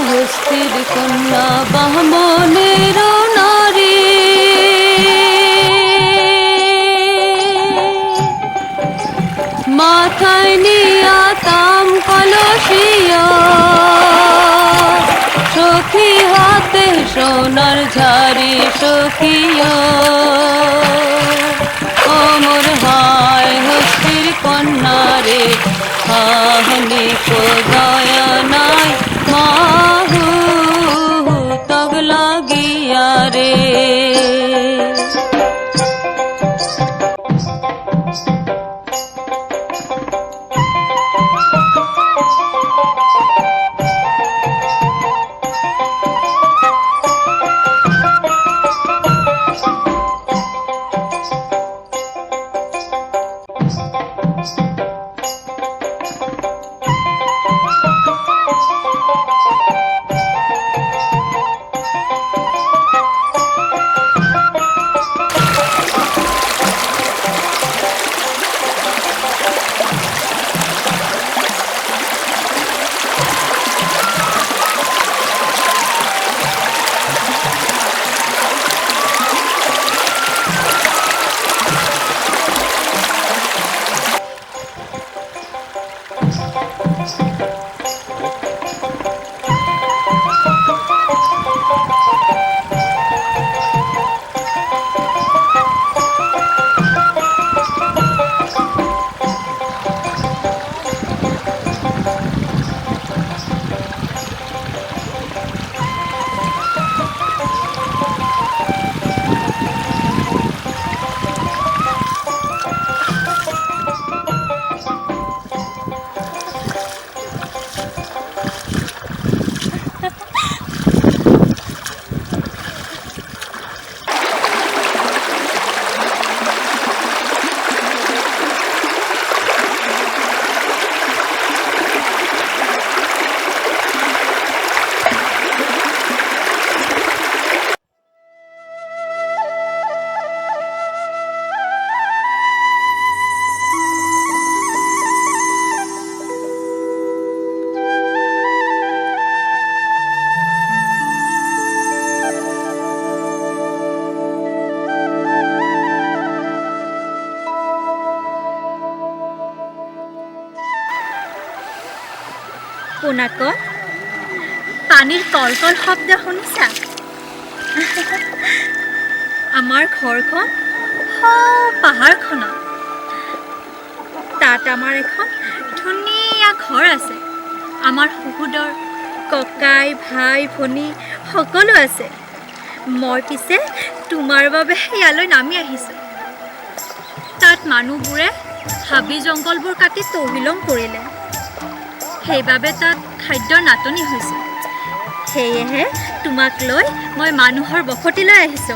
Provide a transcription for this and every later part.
হস্তির কন্যা বামনের নারী মাথায় নিয়া তাম কলসিয়া সখী হাতে সোনার ঝাড়ি সখিয়া অমর হায় হস্তির কন্যা রে হাহনি কো দয়া নাই মাহু তগ লাগিয়া রে পোনাক পানীৰ কলকল শব্দ শুনিছা আমাৰ ঘৰখন পাহাৰখনত তাত আমাৰ এখন ধুনীয়া ঘৰ আছে আমাৰ শহুৰৰ ককাই ভাই ভনী সকলো আছে মই পিছে তোমাৰ বাবে ইয়ালৈ নামি আহিছো তাত মানুহবোৰে হাবি জংগলবোৰ কাটি তহিলং কৰিলে সেইবাবে তাত খাদ্যৰ নাটনি হৈছে সেয়েহে তোমাক লৈ মই মানুহৰ বসতিলৈ আহিছো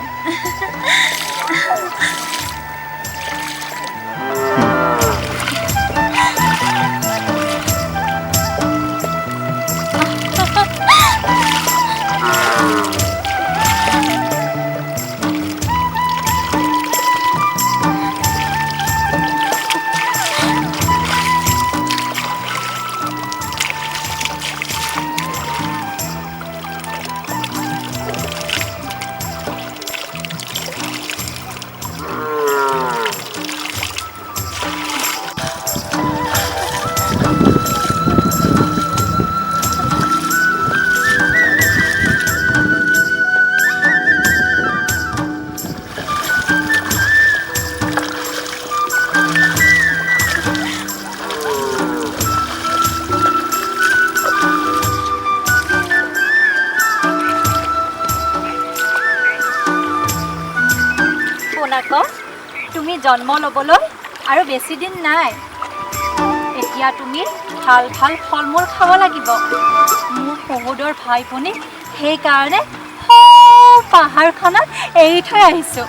তুমি জন্ম ল'বলৈ আৰু বেছি দিন নাই এতিয়া তুমি ভাল ভাল ফল-মূল খাব লাগিব মোৰ শহুৰৰ ভাই ভনী সেই কাৰণে পাহাৰখনত এৰি থৈ আহিছো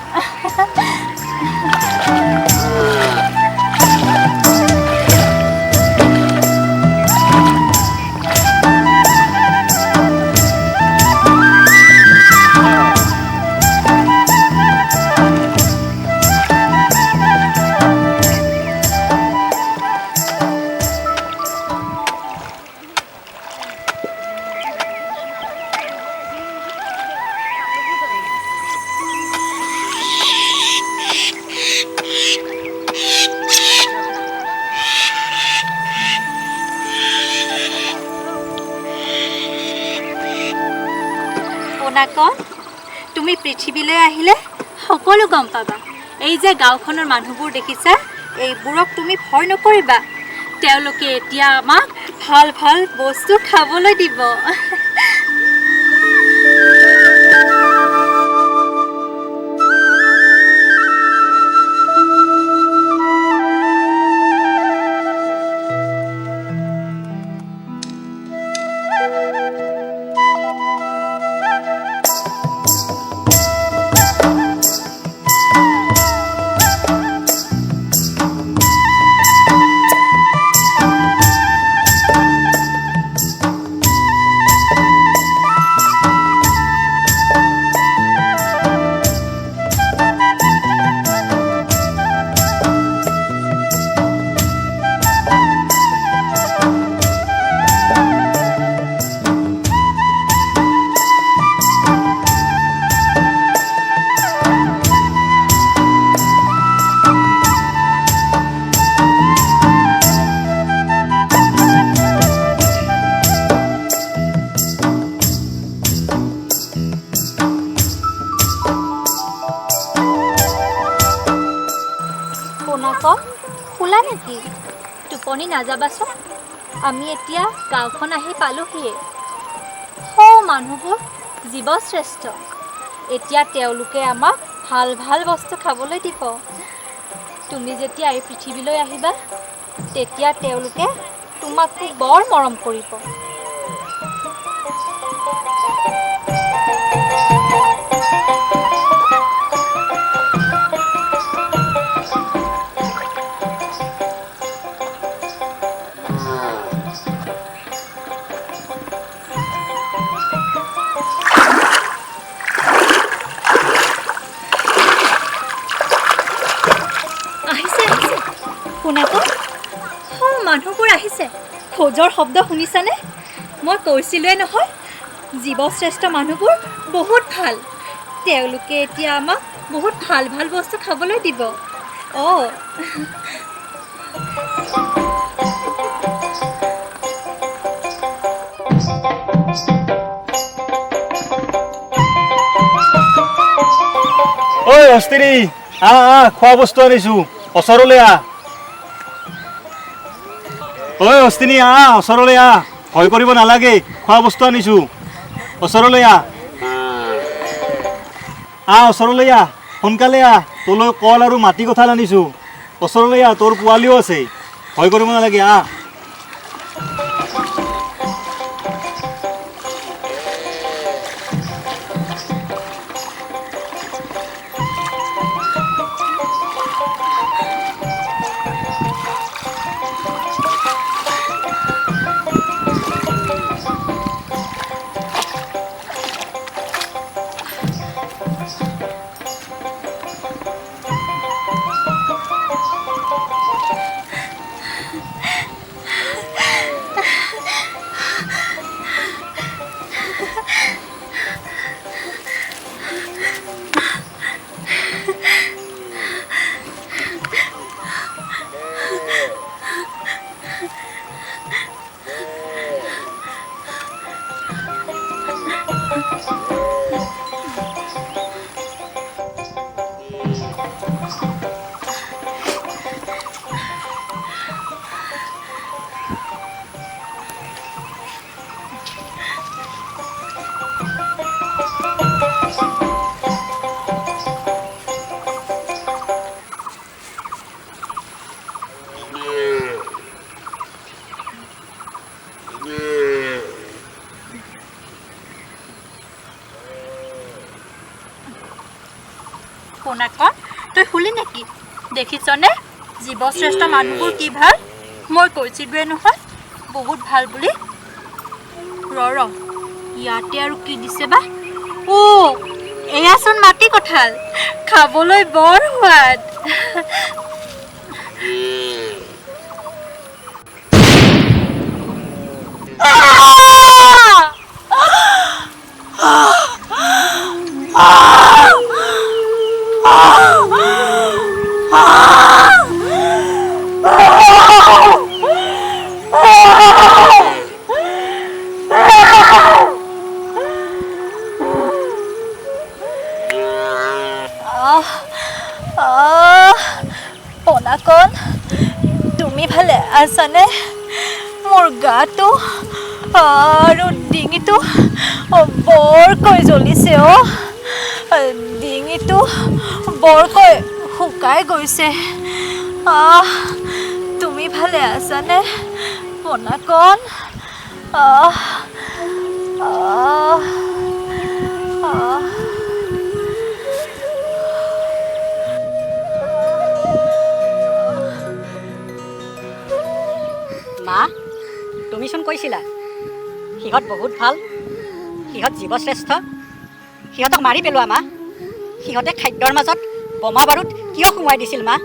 কোনাকণ, তুমি পৃথিৱীলৈ আহিলে সকলো গম পাবা। এই যে গাঁওখনৰ মানুহবোৰ দেখিছা, এইবোৰক তুমি ভয় নকৰিবা। তেওঁলোকে এতিয়া আমাক ভাল ভাল বস্তু খাবলৈ দিব। কোনাকণ, শুলা নেকি? টোপনি নাযাবাচোন। আমি এতিয়া গাঁওখন আহি পালোহিয়ে। মানুহবোৰ জীৱশ্ৰেষ্ঠ। এতিয়া তেওঁলোকে আমাক ভাল ভাল বস্তু খাবলৈ দিব। তুমি যেতিয়া এই পৃথিৱীলৈ আহিবা, তেতিয়া তেওঁলোকে তোমাক বৰ মৰম কৰিব। কোনাকণ, মানুহবোৰ আহিছে। খোজৰ শব্দ শুনিছানে? মই কৈছিলোৱে নহয়, জীৱশ্ৰেষ্ঠ মানুহবোৰ বহুত ভাল। তেওঁলোকে এতিয়া আমাক বহুত ভাল ভাল বস্তু খাবলৈ দিব। ঐ হস্তিনী, খোৱা বস্তু আনিছো, ওচৰলৈ আহ। ঐ হস্তিনী, ওচৰলৈ আহ। ভয় কৰিব নালাগে, খোৱা বস্তু আনিছো, ওচৰলৈ আহ। ওচৰলৈ আহ, সোনকালে আহ। তোলৈ কল আৰু মাটি কঁঠাল আনিছো, ওচৰলৈ আহ। তোৰ পোৱালিও আছে, ভয় কৰিব নালাগে, আহ। কোনাকণ, তই শুলি নেকি? দেখিছনে জীৱশ্ৰেষ্ঠ মানুহবোৰ কি ভাল? মই কৈছিলোৱে নহয়, বহুত ভাল বুলি। ইয়াতে আৰু কি দিছে বা? এয়াচোন মাটি কঁঠাল, খাবলৈ বৰ সোৱাদ। আছানে? মোৰ গাটো আৰু ডিঙিটো বৰকৈ জ্বলিছে ডিঙিটো বৰকৈ শুকাই গৈছে। তুমি ভালে আছানে পোনাকণ? মা, তুমিচোন কৈছিলা সিহঁত বহুত ভাল, সিহঁত জীৱশ্ৰেষ্ঠ, সিহঁতক মাৰি পেলোৱা মা। সিহঁতে খাদ্যৰ মাজত বোমা বাৰুদ কিয় সোমোৱাই দিছিল মা?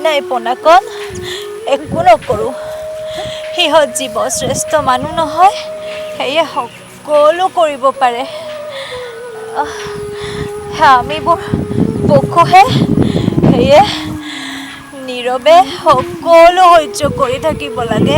নাই পোনাকণ, একো নকৰোঁ। সিহঁত জীৱশ্ৰেষ্ঠ মানুহ নহয়, সেয়ে সকলো কৰিব পাৰে। আমিবোৰ পশুহে, সেয়ে নীৰৱে সকলো সহ্য কৰি থাকিব লাগে।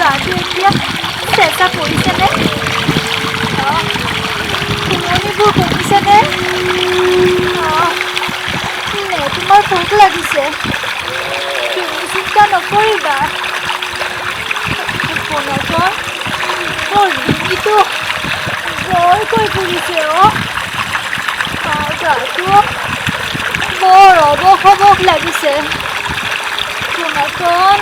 গাটো এতিয়া চেঁচা পৰিছেনে? কোমনিবোৰ কমিছেনে? নে তোমাৰ ভোক লাগিছে? তুমি চিন্তা নকৰিবা পোনাকণ, মোৰ ডিঙিটো বৰকৈ পুৰিছে গাটো বৰ অৱস লাগিছে পোনাকণ।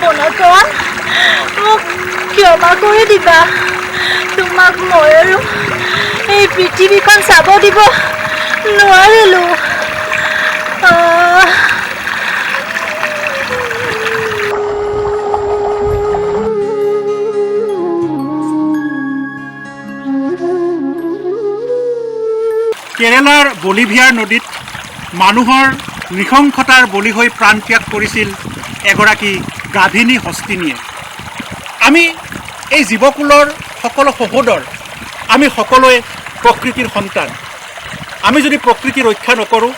পোনাকণ, মোক ক্ষমা কৰি দিবা। তোমাক মই আৰু এই পৃথিৱীখন চাব দিব নোৱাৰিলোঁ। কেৰেলাৰ বলিভিয়াৰ নদীত মানুহৰ নৃশংসতাৰ বলি হৈ প্ৰাণ ত্যাগ কৰিছিল এগৰাকী গাভিনী হস্তিনীয়ে। আমি এই জীৱকুলৰ সকলো সহোদৰ, আমি সকলোৱে প্ৰকৃতিৰ সন্তান। আমি যদি প্ৰকৃতি ৰক্ষা নকৰোঁ,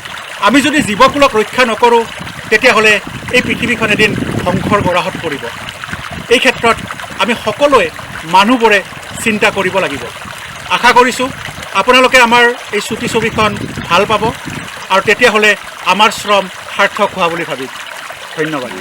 আমি যদি জীৱকুলক ৰক্ষা নকৰোঁ, তেতিয়াহ'লে এই পৃথিৱীখন এদিন ধ্বংসৰ গৰাহত পৰিব। এই ক্ষেত্ৰত আমি সকলোৱে মানুহবোৰে চিন্তা কৰিব লাগিব। আশা কৰিছোঁ আপোনালোকে আমাৰ এই চুটি ছবিখন ভাল পাব আৰু তেতিয়াহ'লে আমাৰ শ্ৰম সাৰ্থক হোৱা বুলি ভাবিম। ধন্যবাদ।